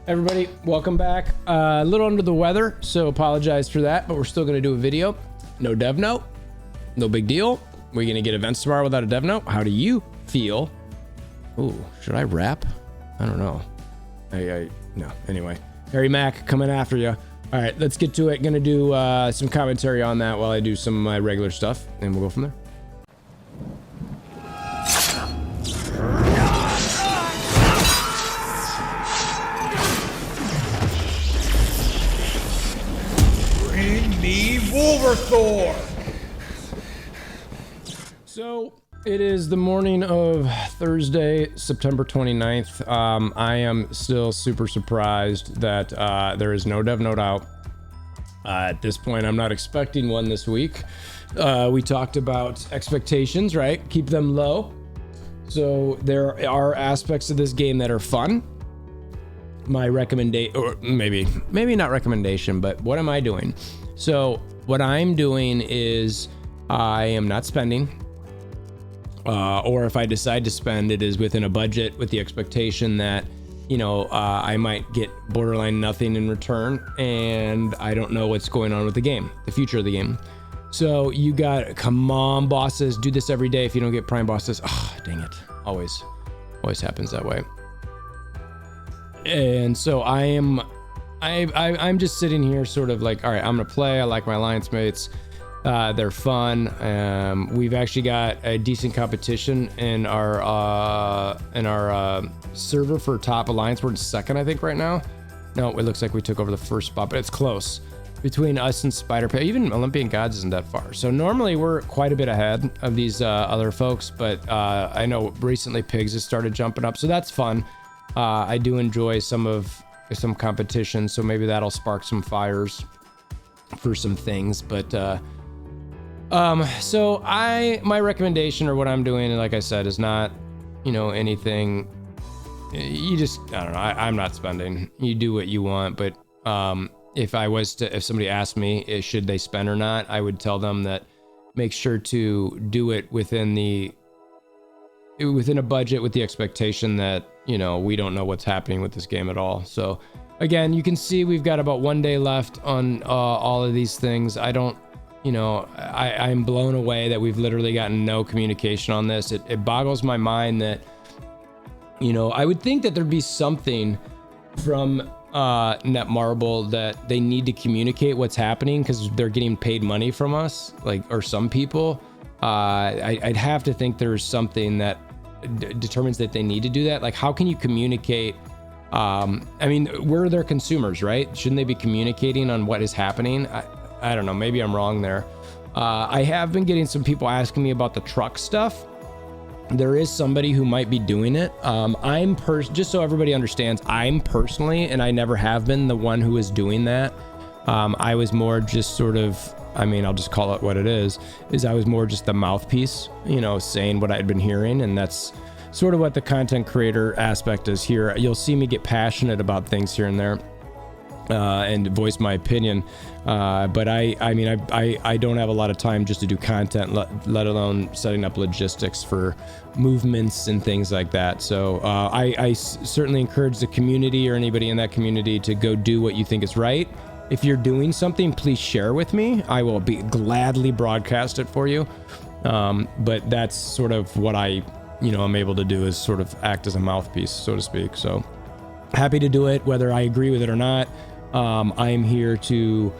Everybody, welcome back. A little under the weather, so apologize for that, but we're still going to do a video. No dev note, no big deal. We're going to get events tomorrow without a dev note. How do you feel? Ooh, should I rap? I don't know. No, anyway. Harry Mack coming after you. All right, let's get to it. Gonna do some commentary on that while I do some of my regular stuff, and we'll go from there. Bring me WolverThor! So, it is the morning of Thursday, September 29th. I am still super surprised that there is no dev note out. At this point, I'm not expecting one this week. We talked about expectations, right? Keep them low. So there are aspects of this game that are fun. My recommendation, or maybe not recommendation, but what am I doing? So what I'm doing is I am not spending. Or if I decide to spend, it is within a budget with the expectation that, you know, I might get borderline nothing in return, and I don't know what's going on with the game, the future of the game. So you got, come on, bosses, do this every day. If you don't get prime bosses, oh, dang it. Always happens that way. And so I'm just sitting here sort of like, all right, I'm gonna play. I like my alliance mates. They're fun. We've actually got a decent competition in our server for top alliance. We're in second, I think, right now. No, it looks like we took over the first spot, but it's close between us and Spider Pig. Even Olympian Gods isn't that far. So normally we're quite a bit ahead of these other folks, but I know recently Pigs has started jumping up, so that's fun. I do enjoy some competition, so maybe that'll spark some fires for some things, but so my recommendation, or what I'm doing, and like I said, is not, you know, anything. You just, I don't know. I'm not spending. You do what you want, but if somebody asked me should they spend or not, I would tell them that make sure to do it within a budget with the expectation that, you know, we don't know what's happening with this game at all. So again, you can see we've got about 1 day left on all of these things. I don't. You know, I'm blown away that we've literally gotten no communication on this. It boggles my mind that, you know, I would think that there'd be something from Netmarble that they need to communicate what's happening because they're getting paid money from us, like, or some people. I'd have to think there's something that determines that they need to do that. Like, how can you communicate? I mean, we're their consumers, right? Shouldn't they be communicating on what is happening? I don't know, maybe I'm wrong there. I have been getting some people asking me about the truck stuff. There is somebody who might be doing it. Just so everybody understands, I'm personally, and I never have been, the one who is doing that. I was more just sort of, I mean, I'll just call it what it is I was more just the mouthpiece, you know, saying what I'd been hearing, and that's sort of what the content creator aspect is here. You'll see me get passionate about things here and there. And voice my opinion, but I mean, I don't have a lot of time just to do content, let alone setting up logistics for movements and things like that. So I certainly encourage the community or anybody in that community to go do what you think is right. If you're doing something, please share with me. I will gladly broadcast it for you. But that's sort of what I'm able to do, is sort of act as a mouthpiece, so to speak. So happy to do it, whether I agree with it or not. I'm here to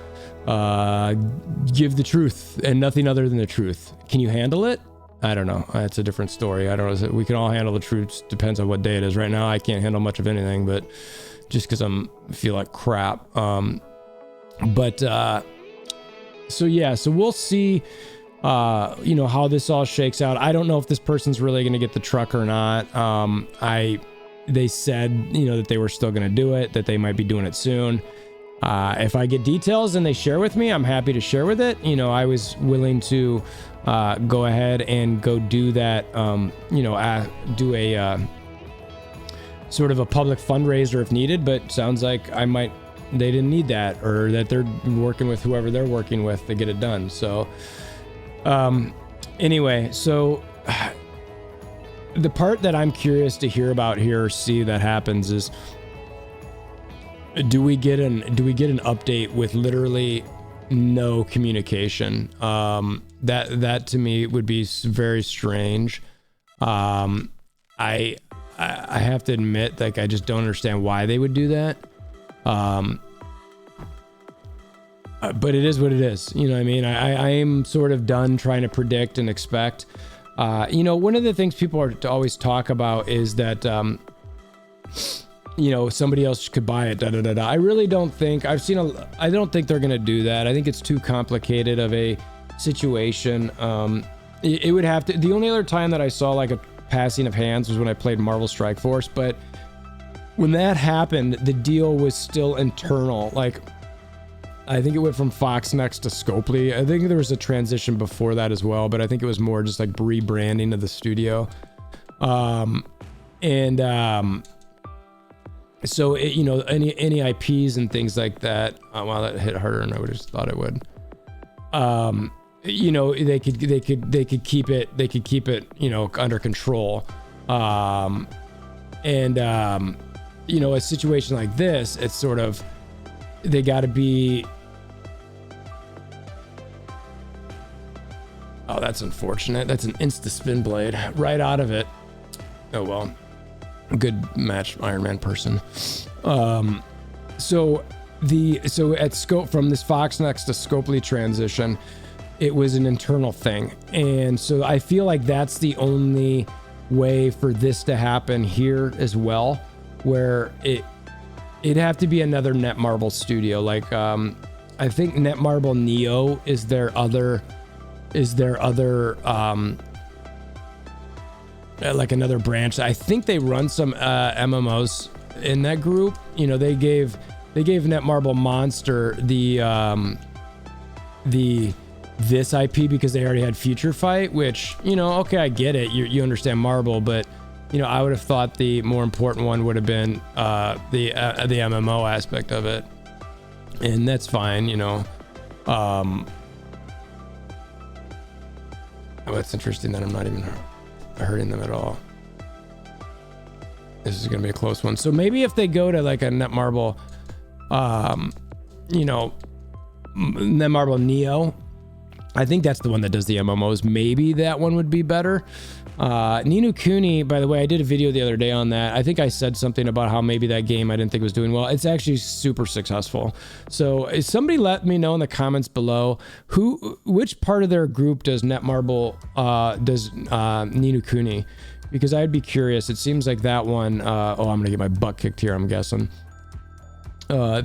give the truth and nothing other than the truth. Can you handle it? I don't know. That's a different story. I don't know. We can all handle the truth. Depends on what day it is. Right now, I can't handle much of anything, but just because I feel like crap. So we'll see, how this all shakes out. I don't know if this person's really going to get the truck or not. They said, that they were still going to do it, that they might be doing it soon. If I get details and they share with me, I'm happy to share with it. I was willing to go ahead and go do that, do a sort of a public fundraiser if needed, but sounds like they didn't need that, or that they're working with whoever they're working with to get it done. So anyway, so the part that I'm curious to hear about here, or see that happens, is do we get an update with literally no communication? That to me would be very strange. I have to admit, like, I just don't understand why they would do that. But it is what it is. You know what I mean? I am sort of done trying to predict and expect. You know, one of the things people are to always talk about is that, you know, somebody else could buy it. I really don't think I don't think they're going to do that. I think it's too complicated of a situation. It would have to, the only other time that I saw like a passing of hands was when I played Marvel Strike Force. But when that happened, the deal was still internal. Like, I think it went from Foxnext to Scopely. I think there was a transition before that as well, but I think it was more just like rebranding of the studio. So it, you know, any IPs and things like that. Wow, that hit harder than I would have thought it would. You know, they could keep it, you know, under control. You know, a situation like this, it's sort of, they got to be. Oh, that's unfortunate. That's an insta spin blade right out of it. Oh well, good match, Iron Man person. So at Scope, from this Foxnext to Scopely transition, it was an internal thing, and so I feel like that's the only way for this to happen here as well, where it'd have to be another Netmarble studio. Like, I think Netmarble Neo is their other, like another branch. I think they run some MMOs in that group. You know, they gave Netmarble Monster this IP because they already had Future Fight, which, you know, okay, I get it. You understand Marble, but you know, I would have thought the more important one would have been the MMO aspect of it, and that's fine, you know. Oh, it's interesting that I'm not even hurting them at all. This is gonna be a close one. So maybe if they go to like a Netmarble, you know, Netmarble Neo, I think that's the one that does the MMOs. Maybe that one would be better. Ni no Kuni, by the way, I did a video the other day on that. I think I said something about how maybe that game I didn't think was doing well. It's actually super successful. So if somebody let me know in the comments below which part of their group does Netmarble, does Ni no Kuni, because I'd be curious. It seems like that one, oh, I'm gonna get my butt kicked here, I'm guessing. I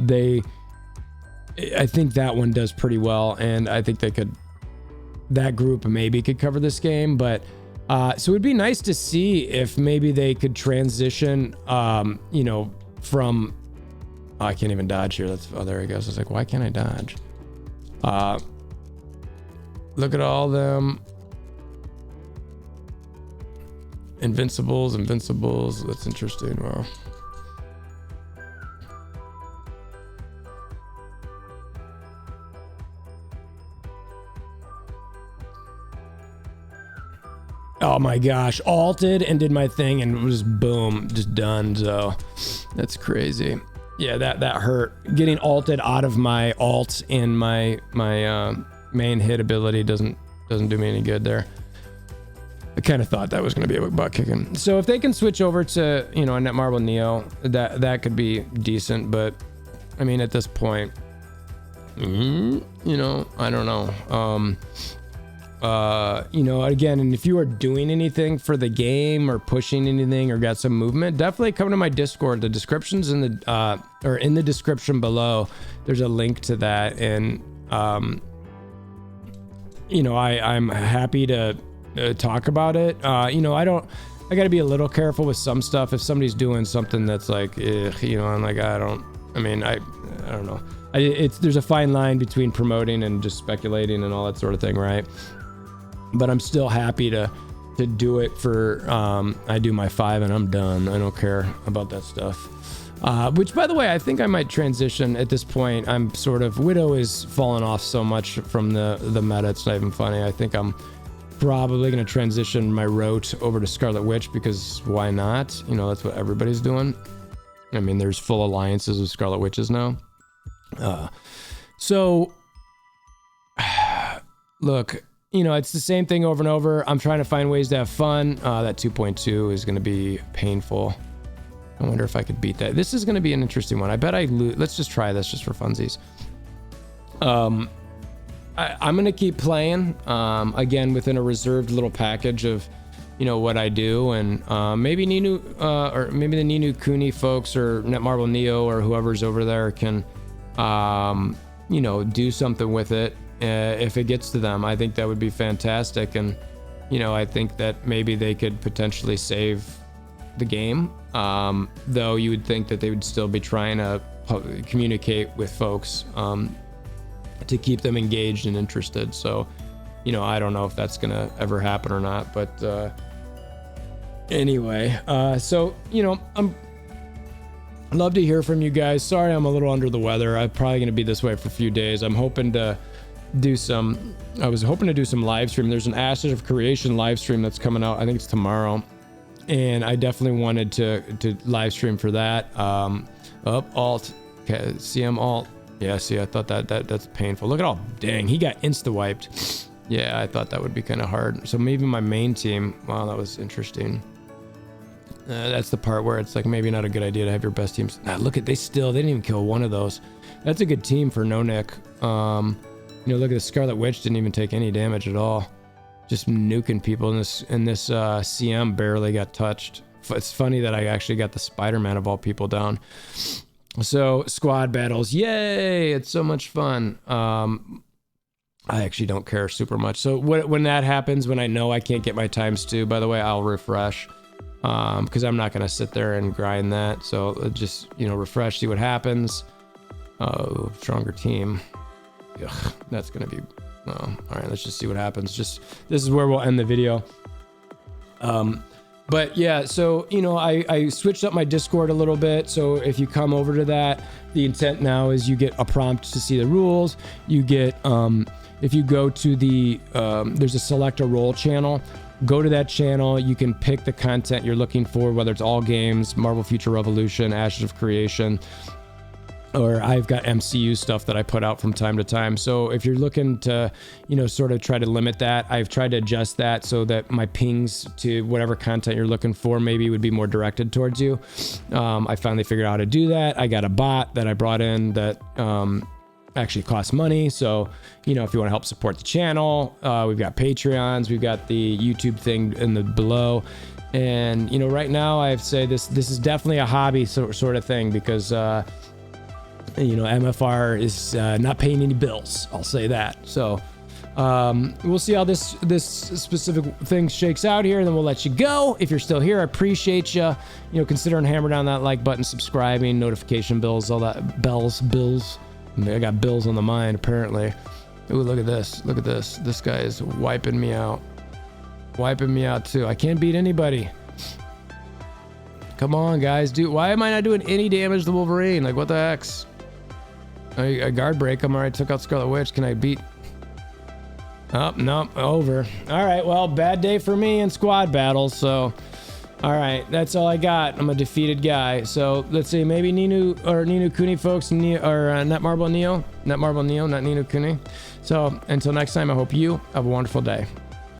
think that one does pretty well, and I think that group maybe could cover this game, but so it'd be nice to see if maybe they could transition, you know, from, oh, I can't even dodge here. Oh, there he goes. I was like, why can't I dodge? Look at all them. Invincibles. That's interesting. Wow. Oh my gosh, alted and did my thing and it was boom, just done. So that's crazy. Yeah, that hurt. Getting alted out of my alt in my main hit ability doesn't do me any good there. I kind of thought that was going to be a butt kicking. So if they can switch over to, you know, a Netmarble Neo, that could be decent. But I mean, at this point, you know, I don't know. You know, again, and if you are doing anything for the game or pushing anything or got some movement, definitely come to my Discord. The description's in the or in the description below. There's a link to that, and you know, I'm happy to talk about it. You know, I got to be a little careful with some stuff. If somebody's doing something that's like, you know, I'm like, I don't know. There's a fine line between promoting and just speculating and all that sort of thing, right? But I'm still happy to do it for, I do my 5 and I'm done. I don't care about that stuff. Which, by the way, I think I might transition at this point. I'm sort of, Widow is falling off so much from the meta, it's not even funny. I think I'm probably going to transition my rote over to Scarlet Witch, because why not? You know, that's what everybody's doing. I mean, there's full alliances with Scarlet Witches now. So, look, you know, it's the same thing over and over. I'm trying to find ways to have fun. That 2.2 is going to be painful. I wonder if I could beat that. This is going to be an interesting one. I bet I lose. Let's just try this just for funsies. I'm going to keep playing, again, within a reserved little package of, you know, what I do. And maybe Ninu, or maybe the Ninu Kuni folks or Netmarble Neo or whoever's over there can, you know, do something with it. If it gets to them, I think that would be fantastic. And, you know, I think that maybe they could potentially save the game. Though you would think that they would still be trying to communicate with folks to keep them engaged and interested. So, you know, I don't know if that's gonna ever happen or not, but anyway, so, you know, I'm love to hear from you guys. Sorry I'm a little under the weather. I'm probably gonna be this way for a few days. I'm hoping to do some, I was hoping to do some live stream. There's an Ashes of Creation live stream that's coming out. I think it's tomorrow. And I definitely wanted to live stream for that. Alt, okay, CM alt. Yeah, see, I thought that's painful. Look at all, dang, he got insta-wiped. Yeah, I thought that would be kind of hard. So maybe my main team, wow, that was interesting. That's the part where it's like maybe not a good idea to have your best teams. Nah, look at, they didn't even kill one of those. That's a good team for No Nick. You know, look at the Scarlet Witch, didn't even take any damage at all. Just nuking people, and this CM barely got touched. It's funny that I actually got the Spider-Man of all people down. So squad battles, yay! It's so much fun. I actually don't care super much. So when that happens, when I know I can't get my times 2, by the way, I'll refresh, because I'm not gonna sit there and grind that. So just, you know, refresh, see what happens. Oh, stronger team. Ugh, that's gonna be. Oh, all right, let's just see what happens. This is where we'll end the video. But yeah, so, you know, I switched up my Discord a little bit. So if you come over to that, the intent now is you get a prompt to see the rules. You get, if you go to the, there's a select a role channel. Go to that channel. You can pick the content you're looking for, whether it's all games, Marvel Future Revolution, Ashes of Creation, or I've got MCU stuff that I put out from time to time. So if you're looking to, you know, sort of try to limit that, I've tried to adjust that so that my pings to whatever content you're looking for maybe would be more directed towards you. I finally figured out how to do that. I got a bot that I brought in that actually costs money. So, you know, if you want to help support the channel, we've got Patreons, we've got the YouTube thing in the below. And, you know, right now I'd say this is definitely a hobby sort of thing, because you know, MFR is not paying any bills. I'll say that. So we'll see how this specific thing shakes out here, and then we'll let you go. If you're still here, I appreciate you. You know, consider and hammer down that like button, subscribing, notification bells, all that bills. I got bills on the mind apparently. Ooh, look at this. Look at this. This guy is wiping me out. Wiping me out too. I can't beat anybody. Come on, guys. Dude, why am I not doing any damage to Wolverine? Like, what the heck's? I guard break him. All right, took out Scarlet Witch. Can I beat? Oh, no, over. All right, well, bad day for me in squad battles. So, all right, that's all I got. I'm a defeated guy. So let's see, maybe Ninu Kuni folks, or Netmarble Neo, not Ninu Kuni. So until next time, I hope you have a wonderful day.